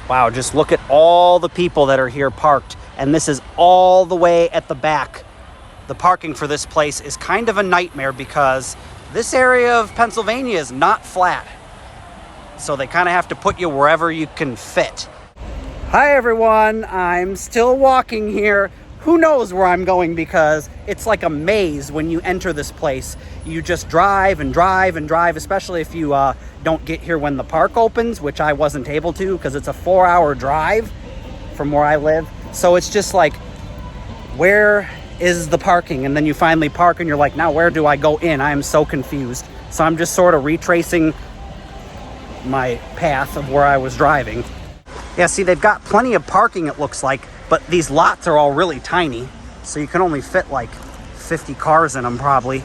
Wow, just look at all the people that are here parked, and this is all the way at the back. The parking for this place is kind of a nightmare because this area of Pennsylvania is not flat. So they kind of have to put you wherever you can fit. Hi everyone, I'm still walking here. Who knows where I'm going because it's like a maze when you enter this place. You just drive and drive and drive, especially if you don't get here when the park opens, which I wasn't able to because it's a 4-hour drive from where I live. So it's just like, where is the parking? And then you finally park and you're like, now where do I go in? I am so confused. So I'm just sort of retracing my path of where I was driving. Yeah, see, they've got plenty of parking, it looks like, but these lots are all really tiny, so you can only fit like 50 cars in them probably.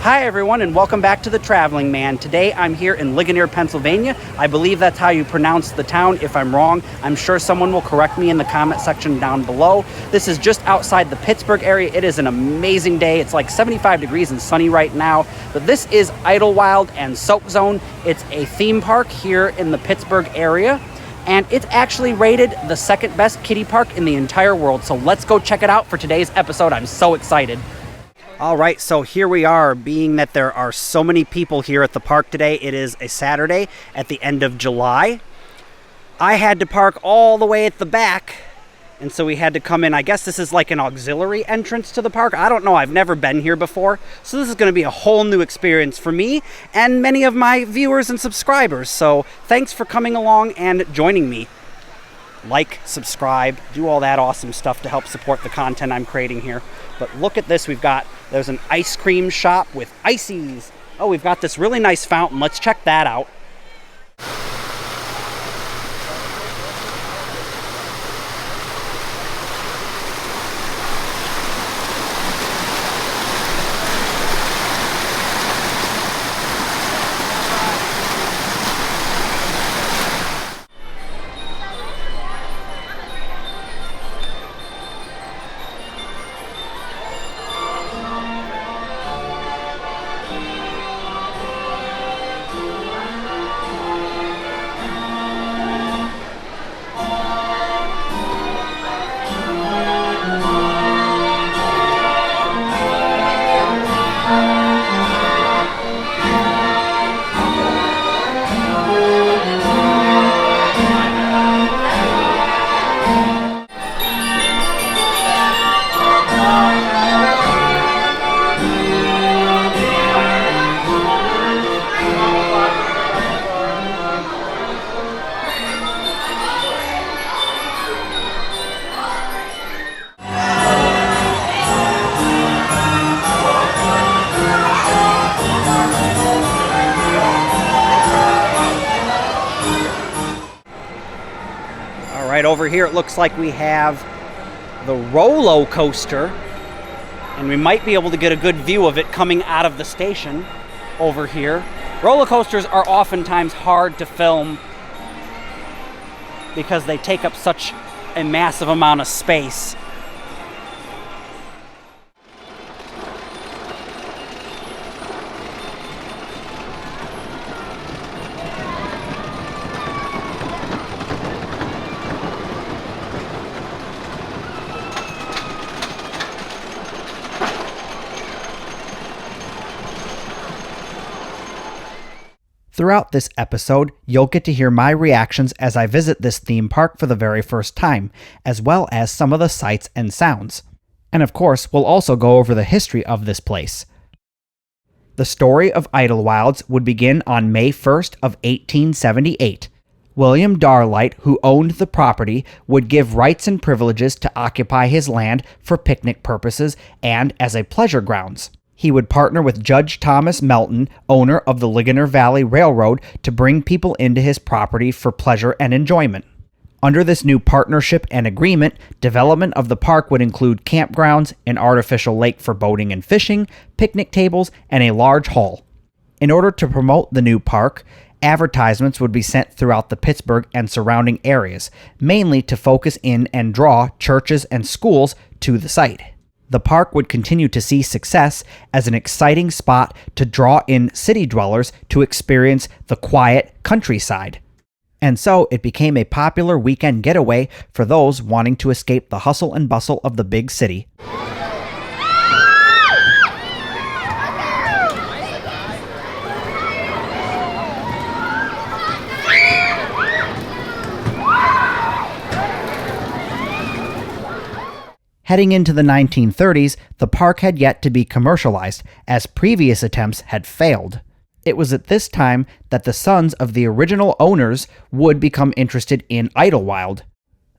Hi everyone, and welcome back to The Traveling Man. Today I'm here in Ligonier, Pennsylvania. I believe that's how you pronounce the town. If I'm wrong, I'm sure someone will correct me in the comment section down below. This is just outside the Pittsburgh area. It is an amazing day. It's like 75 degrees and sunny right now. But this is Idlewild and Soap Zone. It's a theme park here in the Pittsburgh area. And it's actually rated the second best kiddie park in the entire world. So let's go check it out for today's episode. I'm so excited. All right, so here we are. Being that there are so many people here at the park today, it is a Saturday at the end of July. I had to park all the way at the back, and so we had to come in. I guess this is like an auxiliary entrance to the park. I don't know. I've never been here before, so this is going to be a whole new experience for me and many of my viewers and subscribers. So thanks for coming along and joining me. Like, subscribe, do all that awesome stuff to help support the content I'm creating here. But look at this. There's an ice cream shop with ices. Oh, we've got this really nice fountain. Let's check that out. Right over here, it looks like we have the roller coaster, and we might be able to get a good view of it coming out of the station over here. Roller coasters are oftentimes hard to film because they take up such a massive amount of space. Throughout this episode, you'll get to hear my reactions as I visit this theme park for the very first time, as well as some of the sights and sounds. And of course, we'll also go over the history of this place. The story of Idlewilds would begin on May 1st of 1878. William Darlight, who owned the property, would give rights and privileges to occupy his land for picnic purposes and as a pleasure grounds. He would partner with Judge Thomas Melton, owner of the Ligonier Valley Railroad, to bring people into his property for pleasure and enjoyment. Under this new partnership and agreement, development of the park would include campgrounds, an artificial lake for boating and fishing, picnic tables, and a large hall. In order to promote the new park, advertisements would be sent throughout the Pittsburgh and surrounding areas, mainly to focus in and draw churches and schools to the site. The park would continue to see success as an exciting spot to draw in city dwellers to experience the quiet countryside. And so it became a popular weekend getaway for those wanting to escape the hustle and bustle of the big city. Heading into the 1930s, the park had yet to be commercialized, as previous attempts had failed. It was at this time that the sons of the original owners would become interested in Idlewild.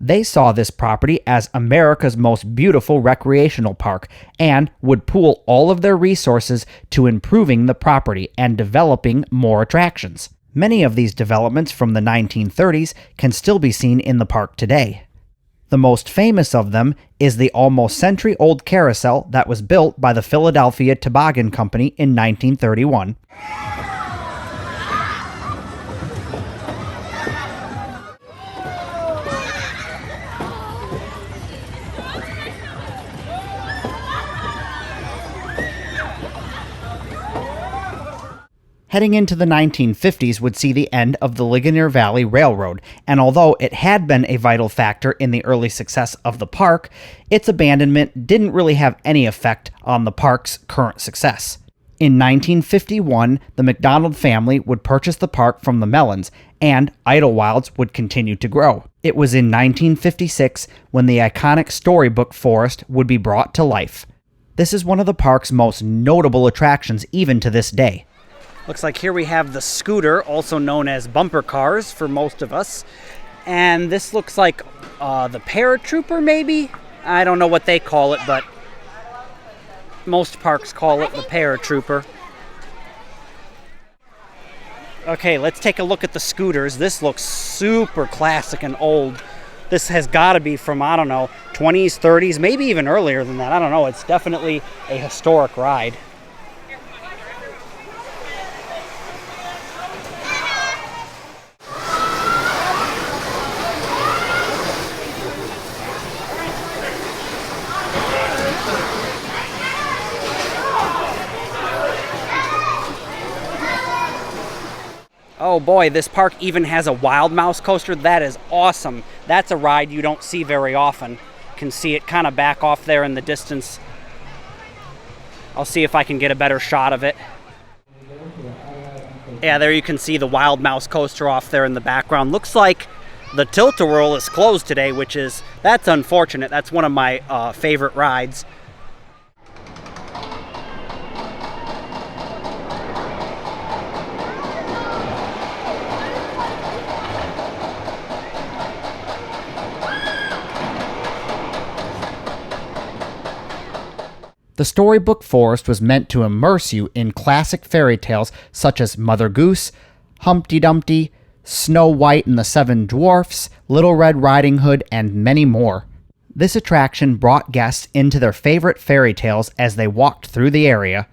They saw this property as America's most beautiful recreational park and would pool all of their resources to improving the property and developing more attractions. Many of these developments from the 1930s can still be seen in the park today. The most famous of them is the almost century-old carousel that was built by the Philadelphia Toboggan Company in 1931. Heading into the 1950s would see the end of the Ligonier Valley Railroad, and although it had been a vital factor in the early success of the park, its abandonment didn't really have any effect on the park's current success. In 1951, the McDonald family would purchase the park from the Mellons, and Idlewilds would continue to grow. It was in 1956 when the iconic storybook forest would be brought to life. This is one of the park's most notable attractions even to this day. Looks like here we have the scooter, also known as bumper cars for most of us. And this looks like the paratrooper, maybe? I don't know what they call it, but most parks call it the paratrooper. Okay, let's take a look at the scooters. This looks super classic and old. This has got to be from, I don't know, 20s, 30s, maybe even earlier than that. I don't know. It's definitely a historic ride. Oh boy, this park even has a wild mouse coaster. That is awesome. That's a ride you don't see very often. You can see it kind of back off there in the distance. I'll see if I can get a better shot of it. Yeah, there you can see the wild mouse coaster off there in the background. Looks like the Tilt-A-Whirl is closed today, that's unfortunate. That's one of my favorite rides. The storybook forest was meant to immerse you in classic fairy tales such as Mother Goose, Humpty Dumpty, Snow White and the Seven Dwarfs, Little Red Riding Hood, and many more. This attraction brought guests into their favorite fairy tales as they walked through the area.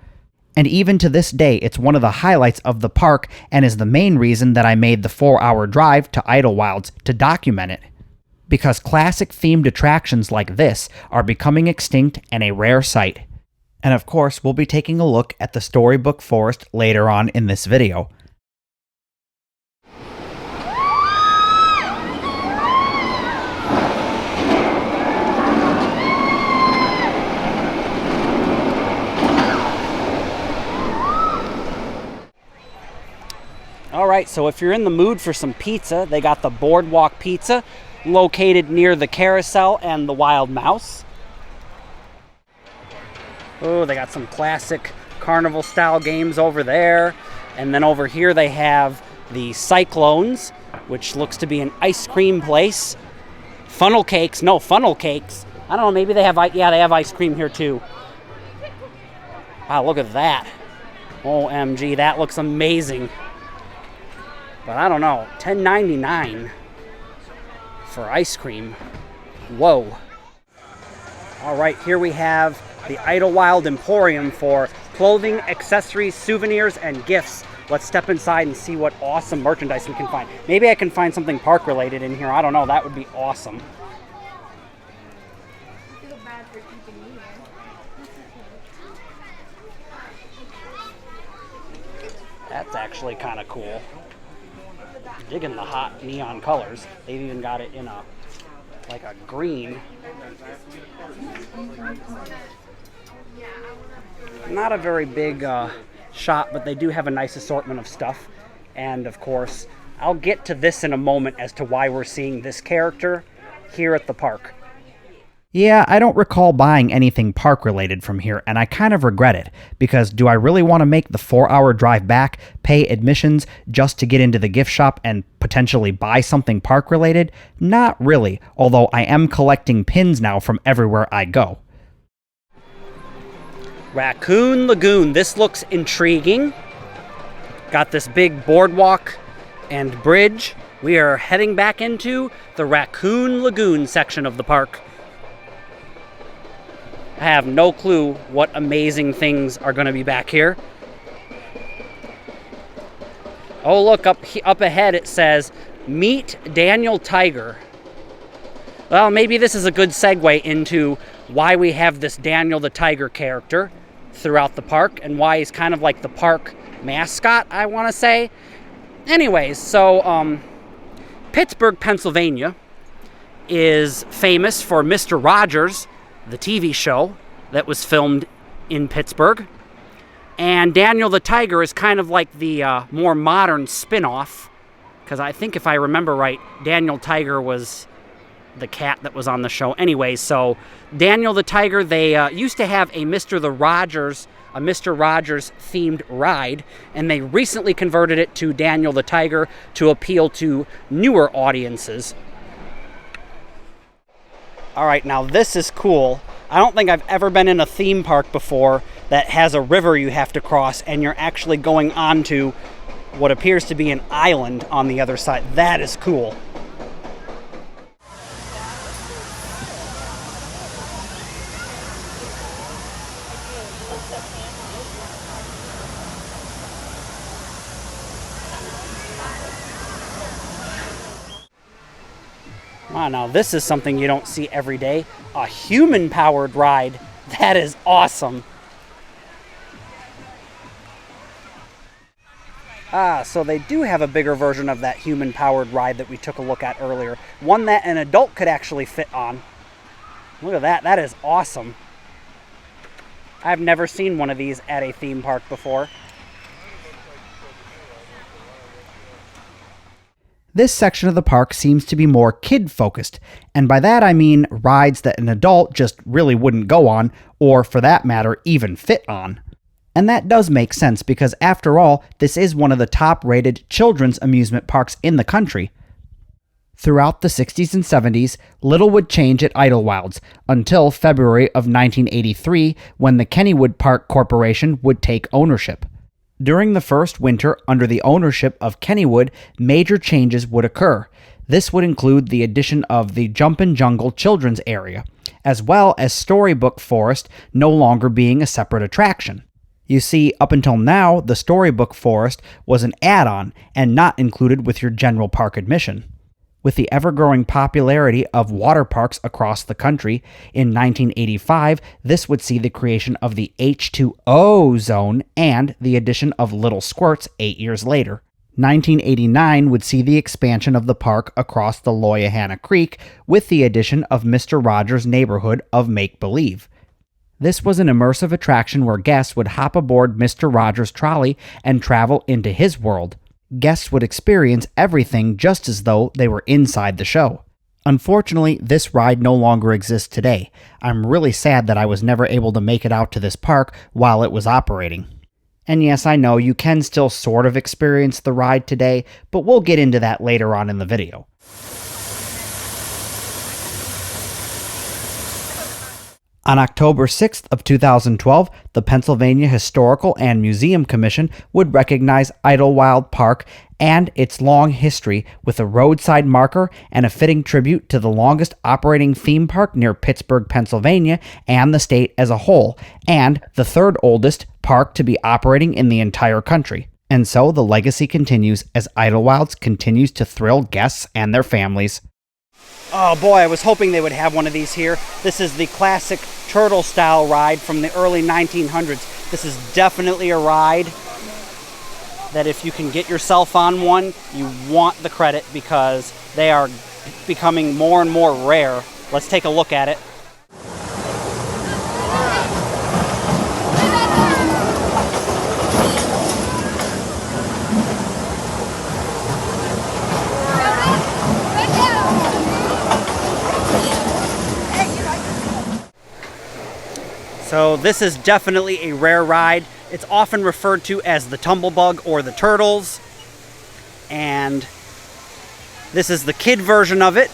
And even to this day, it's one of the highlights of the park and is the main reason that I made the 4-hour drive to Idlewilds to document it. Because classic themed attractions like this are becoming extinct and a rare sight. And of course, we'll be taking a look at the storybook forest later on in this video. All right, so if you're in the mood for some pizza, they got the Boardwalk Pizza located near the carousel and the Wild Mouse. Oh, they got some classic carnival-style games over there. And then over here they have the Cyclones, which looks to be an ice cream place. Funnel cakes. No, funnel cakes. I don't know, maybe they have, yeah, they have ice cream here too. Wow, look at that. OMG, that looks amazing. But I don't know, $10.99. for ice cream. Whoa. All right, here we have the Idlewild Emporium for clothing, accessories, souvenirs, and gifts. Let's step inside and see what awesome merchandise we can find. Maybe I can find something park related in here. I don't know. That would be awesome. I feel bad for keeping me here. That's actually kind of cool. Digging the hot neon colors. They've even got it in a like a green. Not a very big shop, but they do have a nice assortment of stuff. And of course, I'll get to this in a moment as to why we're seeing this character here at the park. Yeah, I don't recall buying anything park-related from here, and I kind of regret it, because do I really want to make the 4-hour drive back, pay admissions just to get into the gift shop and potentially buy something park-related? Not really, although I am collecting pins now from everywhere I go. Raccoon Lagoon. This looks intriguing. Got this big boardwalk and bridge. We are heading back into the Raccoon Lagoon section of the park. I have no clue what amazing things are going to be back here. Oh, look, up ahead it says, Meet Daniel Tiger. Well, maybe this is a good segue into why we have this Daniel the Tiger character throughout the park and why he's kind of like the park mascot, I want to say. Anyways, so Pittsburgh, Pennsylvania is famous for Mr. Rogers, the TV show that was filmed in Pittsburgh. And Daniel the Tiger is kind of like the more modern spin-off, because I think if I remember right, Daniel Tiger was the cat that was on the show. Anyway, so Daniel the Tiger, they used to have a Mr. Rogers themed ride, and they recently converted it to Daniel the Tiger to appeal to newer audiences. All right, now this is cool. I don't think I've ever been in a theme park before that has a river you have to cross, and you're actually going onto what appears to be an island on the other side. That is cool. Wow, now this is something you don't see every day. A human-powered ride. That is awesome. So they do have a bigger version of that human-powered ride that we took a look at earlier. One that an adult could actually fit on. Look at that. That is awesome. I've never seen one of these at a theme park before. This section of the park seems to be more kid-focused, and by that I mean rides that an adult just really wouldn't go on, or for that matter, even fit on. And that does make sense because after all, this is one of the top-rated children's amusement parks in the country. Throughout the 60s and 70s, little would change at Idlewild's until February of 1983 when the Kennywood Park Corporation would take ownership. During the first winter under the ownership of Kennywood, major changes would occur. This would include the addition of the Jumpin' Jungle Children's Area, as well as Storybook Forest no longer being a separate attraction. You see, up until now, the Storybook Forest was an add-on and not included with your general park admission. With the ever-growing popularity of water parks across the country, in 1985, this would see the creation of the H2O zone and the addition of Little Squirts 8 years later. 1989 would see the expansion of the park across the Loyahana Creek with the addition of Mr. Rogers' neighborhood of Make-Believe. This was an immersive attraction where guests would hop aboard Mr. Rogers' trolley and travel into his world. Guests would experience everything just as though they were inside the show. Unfortunately, this ride no longer exists today. I'm really sad that I was never able to make it out to this park while it was operating. And yes, I know you can still sort of experience the ride today, but we'll get into that later on in the video. On October 6th of 2012, the Pennsylvania Historical and Museum Commission would recognize Idlewild Park and its long history with a roadside marker and a fitting tribute to the longest operating theme park near Pittsburgh, Pennsylvania, and the state as a whole, and the third oldest park to be operating in the entire country. And so the legacy continues as Idlewild continues to thrill guests and their families. Oh boy, I was hoping they would have one of these here. This is the classic turtle style ride from the early 1900s. This is definitely a ride that if you can get yourself on one, you want the credit because they are becoming more and more rare. Let's take a look at it. So this is definitely a rare ride. It's often referred to as the Tumblebug or the Turtles. And this is the kid version of it.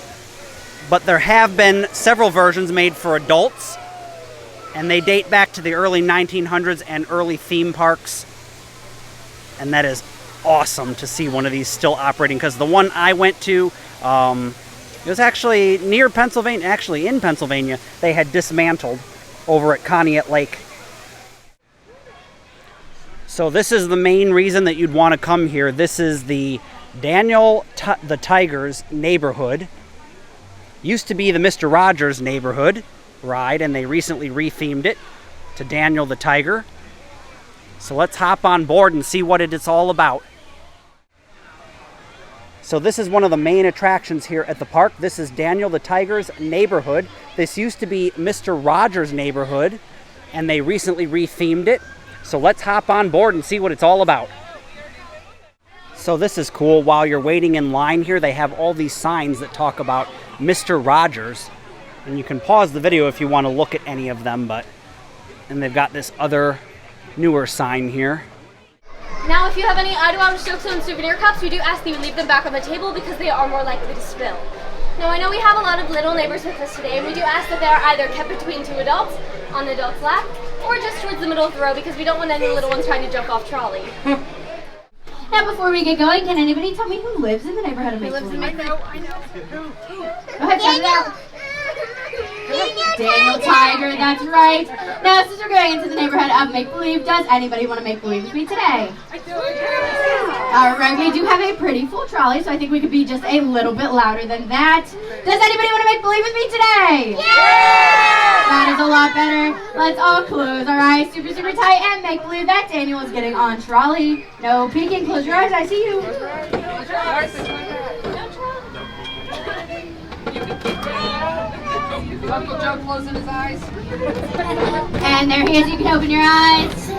But there have been several versions made for adults. And they date back to the early 1900s and early theme parks. And that is awesome to see one of these still operating. Because the one I went to, it was actually near Pennsylvania, actually in Pennsylvania. They had dismantled over at Conneaut Lake. So this is the main reason that you'd want to come here. This is the Daniel the Tiger's neighborhood. Used to be the Mr. Rogers neighborhood ride, and they recently rethemed it to Daniel the Tiger. So let's hop on board and see what it's all about. So this is one of the main attractions here at the park. This is Daniel the Tiger's neighborhood. This used to be Mr. Rogers' neighborhood, and they recently rethemed it. So let's hop on board and see what it's all about. So this is cool. While you're waiting in line here, they have all these signs that talk about Mr. Rogers. And you can pause the video if you want to look at any of them, and they've got this other newer sign here. Now, if you have any Idlewild Silkstone souvenir cups, we do ask that you leave them back on the table because they are more likely to spill. Now, I know we have a lot of little neighbors with us today, and we do ask that they are either kept between two adults, on the adult's lap, or just towards the middle of the row because we don't want any little ones trying to jump off trolley. Now, before we get going, can anybody tell me who lives in the neighborhood of Make-Believe? I know. Go ahead, shout it out. Daniel Tiger, that's right. Now, since we're going into the neighborhood of Make-Believe, does anybody want to make believe with me today? Alright, we do have a pretty full trolley, so I think we could be just a little bit louder than that. Does anybody want to make believe with me today? Yeah! That is a lot better. Let's all close our eyes super, super tight and make believe that Daniel is getting on trolley. No peeking, close your eyes, I see you. Uncle Joe closing his eyes. And there he is, you can open your eyes.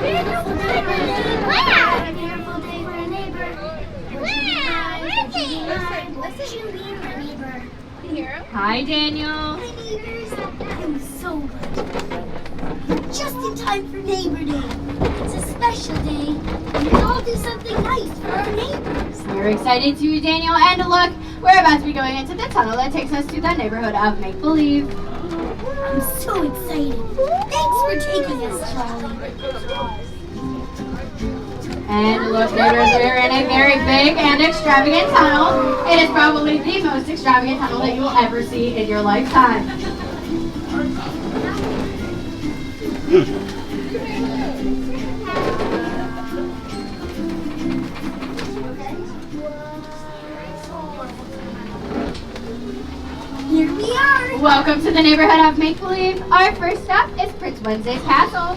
Hi, Daniel. Hi, neighbors. I'm so good. Just in time for Neighbor Day. It's a special day, and we all do something nice for our neighbors. We're excited too, Daniel. And look, we're about to be going into the tunnel that takes us to the neighborhood of Make-Believe. I'm so excited. Thanks for taking us, Charlie. And look, neighbors, we're in a very big and extravagant tunnel. It is probably the most extravagant tunnel that you will ever see in your lifetime. Here we are. Welcome to the neighborhood of Make-Believe. Our first stop is Prince Wednesday's castle.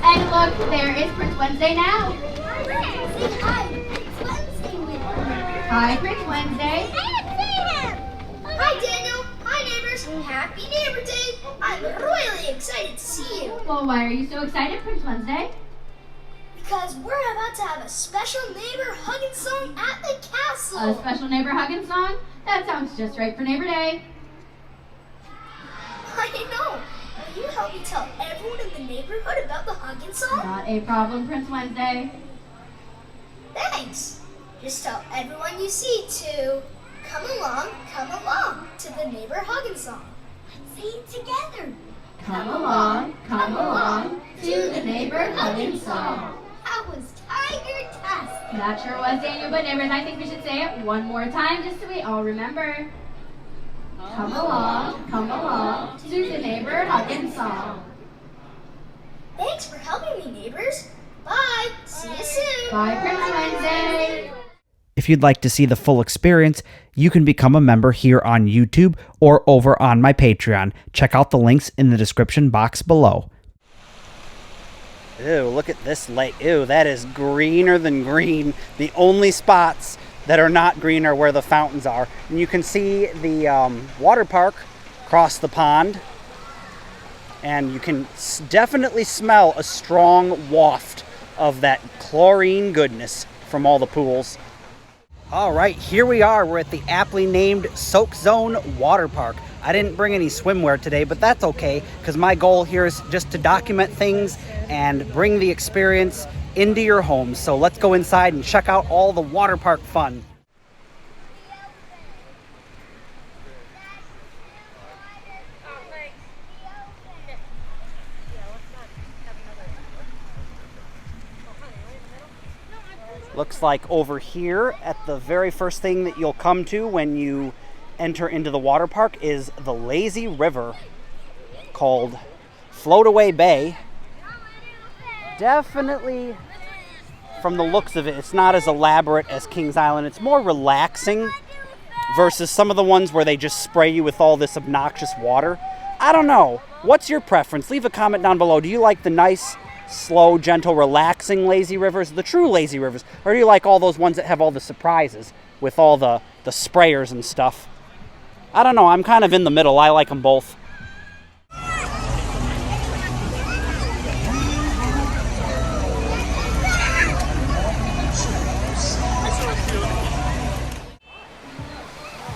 And look, there is Prince Wednesday now. Say hi. It's Wednesday with me. Hi, Prince Wednesday. Hi, Daniel. Hi, neighbors. Happy Neighbor Day. I'm really excited to see you. Well, why are you so excited, Prince Wednesday? Because we're about to have a special neighbor hugging song at the castle. A special neighbor hugging song? That sounds just right for Neighbor Day. I know. Will you help me tell everyone in the neighborhood about the hugging song? Not a problem, Prince Wednesday. Thanks. Just tell everyone you see to come along to the neighbor hugging song. Say it together. Come along to the neighbor hugging song. That was tiger-tastic. That sure was, Daniel, but neighbors, I think we should say it one more time just so we all remember. Come along to the neighbor hugging song. Thanks for helping me, neighbors. Bye. See you soon. Bye, Prince Wednesday. If you'd like to see the full experience, you can become a member here on YouTube or over on my Patreon. Check out the links in the description box below. Ew, look at this lake. Ew, that is greener than green. The only spots that are not green are where the fountains are. And you can see the water park across the pond. And you can definitely smell a strong waft of that chlorine goodness from all the pools. All right, here we are. We're at the aptly named Soak Zone Water Park. I didn't bring any swimwear today, but that's okay, because my goal here is just to document things and bring the experience into your home. So let's go inside and check out all the water park fun. Looks like over here at the very first thing that you'll come to when you enter into the water park is the lazy river called Floataway Bay. Definitely, from the looks of it, it's not as elaborate as Kings Island. It's more relaxing versus some of the ones where they just spray you with all this obnoxious water. I don't know. What's your preference? Leave a comment down below. Do you like the nice, slow, gentle, relaxing lazy rivers, the true lazy rivers? Or do you like all those ones that have all the surprises with all the sprayers and stuff? I don't know. I'm kind of in the middle. I like them both.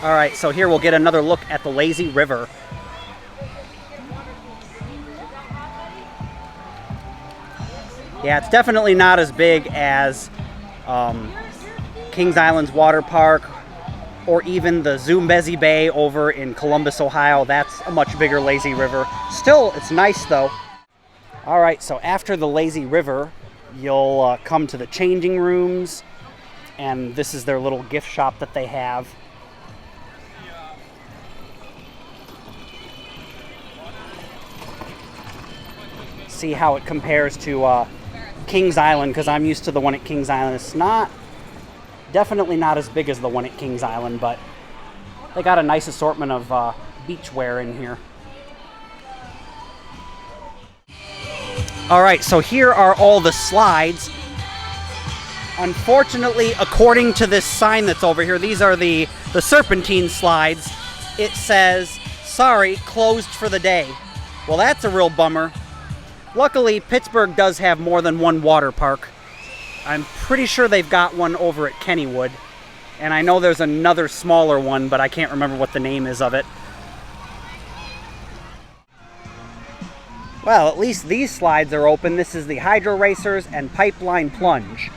All right, so here we'll get another look at the lazy river. Yeah, it's definitely not as big as Kings Island's water park or even the Zoombezi Bay over in Columbus, Ohio. That's a much bigger lazy river. Still, it's nice though. All right, so after the lazy river, you'll come to the changing rooms, and this is their little gift shop that they have. See how it compares to Kings Island, because I'm used to the one at Kings Island. It's definitely not as big as the one at Kings Island, but they got a nice assortment of beachwear in here. All right, so here are all the slides. Unfortunately, according to this sign that's over here, these are the serpentine slides. It says, sorry, closed for the day. Well, that's a real bummer. Luckily, Pittsburgh does have more than one water park. I'm pretty sure they've got one over at Kennywood. And I know there's another smaller one, but I can't remember what the name is of it. Well, at least these slides are open. This is the Hydro Racers and Pipeline Plunge.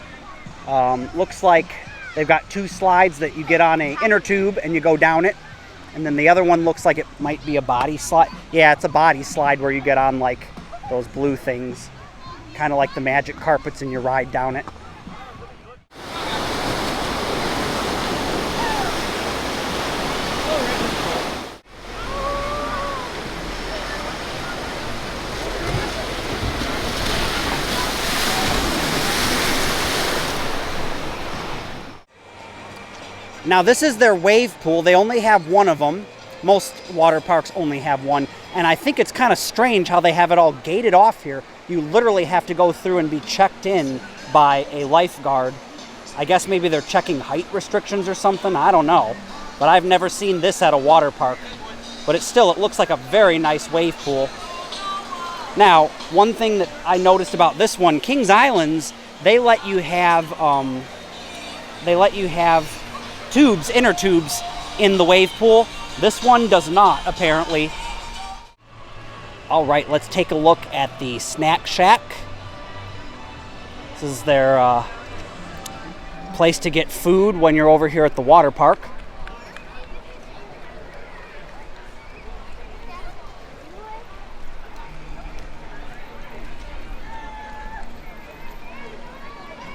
Looks like they've got two slides that you get on an inner tube and you go down it. And then the other one looks like it might be a body slide. Yeah, it's a body slide where you get on like those blue things, kind of like the magic carpets, and you ride down it. Now this is their wave pool. They only have one of them. Most water parks only have one. And I think it's kind of strange how they have it all gated off here. You literally have to go through and be checked in by a lifeguard. I guess maybe they're checking height restrictions or something. I don't know. But I've never seen this at a water park. But it looks like a very nice wave pool. Now, one thing that I noticed about this one, Kings Islands, they let you have tubes, inner tubes, in the wave pool. This one does not, apparently. All right, let's take a look at the Snack Shack. This is their place to get food when you're over here at the water park.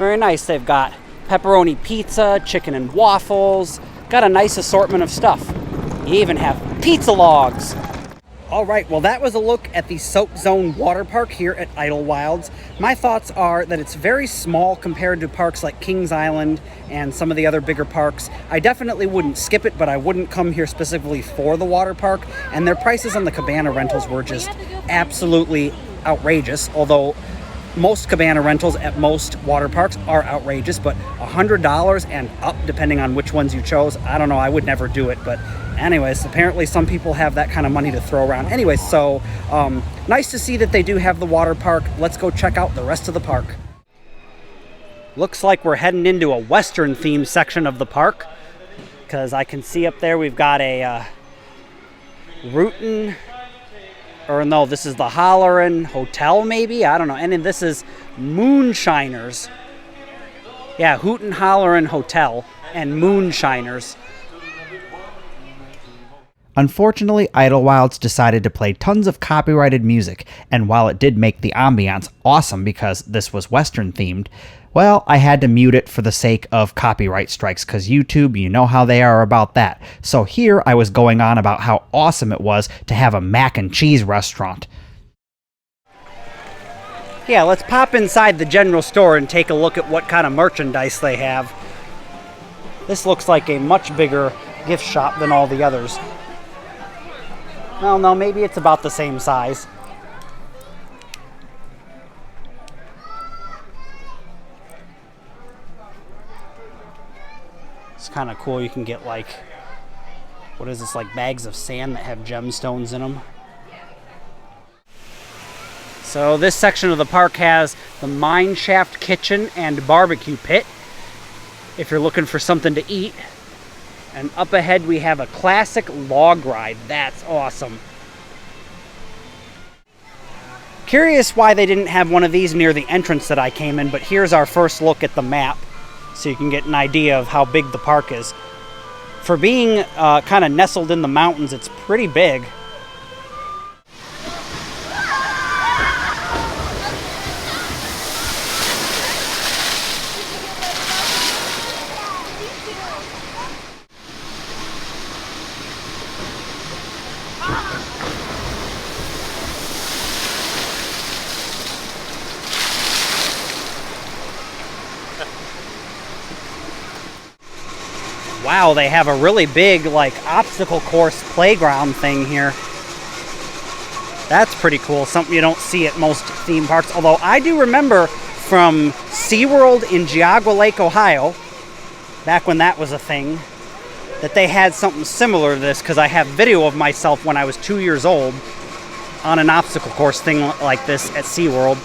Very nice. They've got pepperoni pizza, chicken and waffles. Got a nice assortment of stuff. You even have pizza logs. All right, well, that was a look at the Soap Zone Water Park here at Idlewilds. My thoughts are that it's very small compared to parks like Kings Island and some of the other bigger parks. I definitely wouldn't skip it, but I wouldn't come here specifically for the water park. And their prices on the cabana rentals were just absolutely outrageous, although most cabana rentals at most water parks are outrageous, but $100 and up, depending on which ones you chose. I don't know, I would never do it, but anyways, apparently some people have that kind of money to throw around. Anyways, so nice to see that they do have the water park. Let's go check out the rest of the park. Looks like we're heading into a Western themed section of the park, because I can see up there we've got a Rootin', or no, this is the Hollerin' Hotel maybe? I don't know. And then this is Moonshiners. Yeah, Hootin' Hollerin' Hotel and Moonshiners. Unfortunately, Idlewilds decided to play tons of copyrighted music, and while it did make the ambiance awesome because this was Western themed, well, I had to mute it for the sake of copyright strikes, because YouTube, you know how they are about that. So here I was going on about how awesome it was to have a mac and cheese restaurant. Yeah, let's pop inside the general store and take a look at what kind of merchandise they have. This looks like a much bigger gift shop than all the others. Well, no, maybe it's about the same size. It's kind of cool. You can get like, what is this, like bags of sand that have gemstones in them. So this section of the park has the mine shaft kitchen and barbecue pit if you're looking for something to eat. And up ahead we have a classic log ride. That's awesome. Curious why they didn't have one of these near the entrance that I came in, but here's our first look at the map so you can get an idea of how big the park is. For being kind of nestled in the mountains, it's pretty big. Wow, they have a really big, like, obstacle course playground thing here. That's pretty cool. Something you don't see at most theme parks. Although I do remember from SeaWorld in Geauga Lake, Ohio, back when that was a thing, that they had something similar to this, because I have video of myself when I was 2 years old on an obstacle course thing like this at SeaWorld.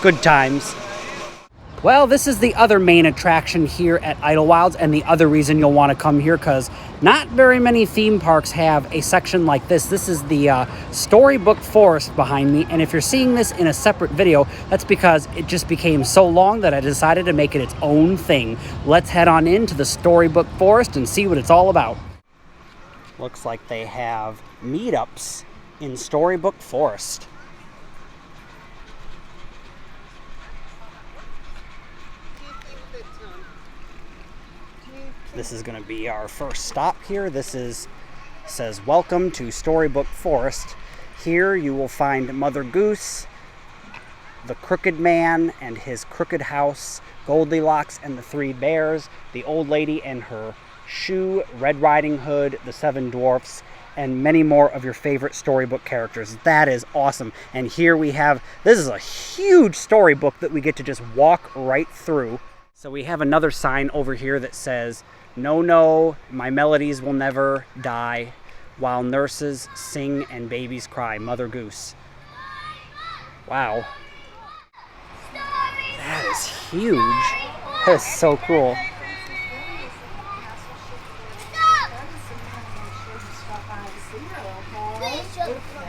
Good times. Well, this is the other main attraction here at Idlewilds, and the other reason you'll want to come here, because not very many theme parks have a section like this. This is the Storybook Forest behind me, and if you're seeing this in a separate video, that's because it just became so long that I decided to make it its own thing. Let's head on into the Storybook Forest and see what it's all about. Looks like they have meetups in Storybook Forest. This is going to be our first stop here. Says welcome to Storybook Forest. Here you will find Mother Goose, the Crooked Man and his crooked house, Goldilocks and the Three Bears, the Old Lady and her shoe, Red Riding Hood, the Seven Dwarfs, and many more of your favorite storybook characters. That is awesome. And here we have, this is a huge storybook that we get to just walk right through. So we have another sign over here that says, "No, no, my melodies will never die, while nurses sing and babies cry, Mother Goose." Wow. That is huge. That is so cool.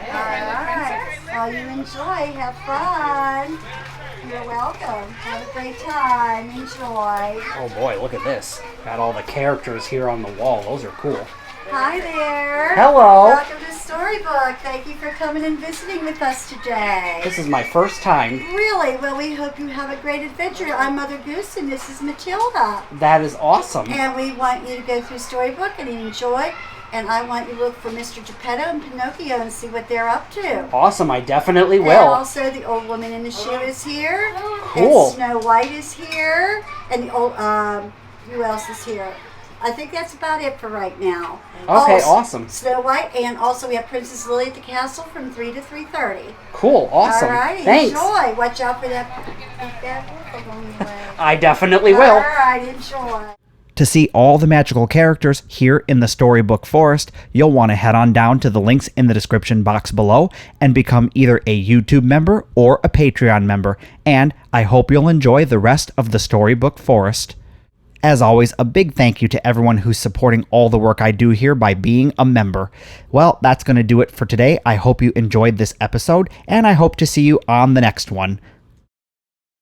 Alright, well, you enjoy, have fun. You're welcome. Have a great time. Enjoy. Oh boy, look at this. Got all the characters here on the wall. Those are cool. Hi there. Hello. Welcome to Story storybook. Thank you for coming and visiting with us today. This is my first time. Really? Well, we hope you have a great adventure. I'm Mother Goose, and this is Matilda. That is awesome. And we want you to go through storybook and enjoy. And I want you to look for Mr. Geppetto and Pinocchio and see what they're up to. Awesome, I definitely And will. also, the old woman in the shoe is here. Cool. And Snow White is here. And the old, who else is here? I think that's about it for right now. Okay, Oh, Awesome. Snow White, and also we have Princess Lily at the castle from 3 to 3:30. Cool, awesome. All right, Thanks. enjoy. Watch out for that wolf along the way. I definitely will. All right, enjoy. To see all the magical characters here in the Storybook Forest, you'll want to head on down to the links in the description box below and become either a YouTube member or a Patreon member. And I hope you'll enjoy the rest of the Storybook Forest. As always, a big thank you to everyone who's supporting all the work I do here by being a member. Well, that's going to do it for today. I hope you enjoyed this episode, and I hope to see you on the next one.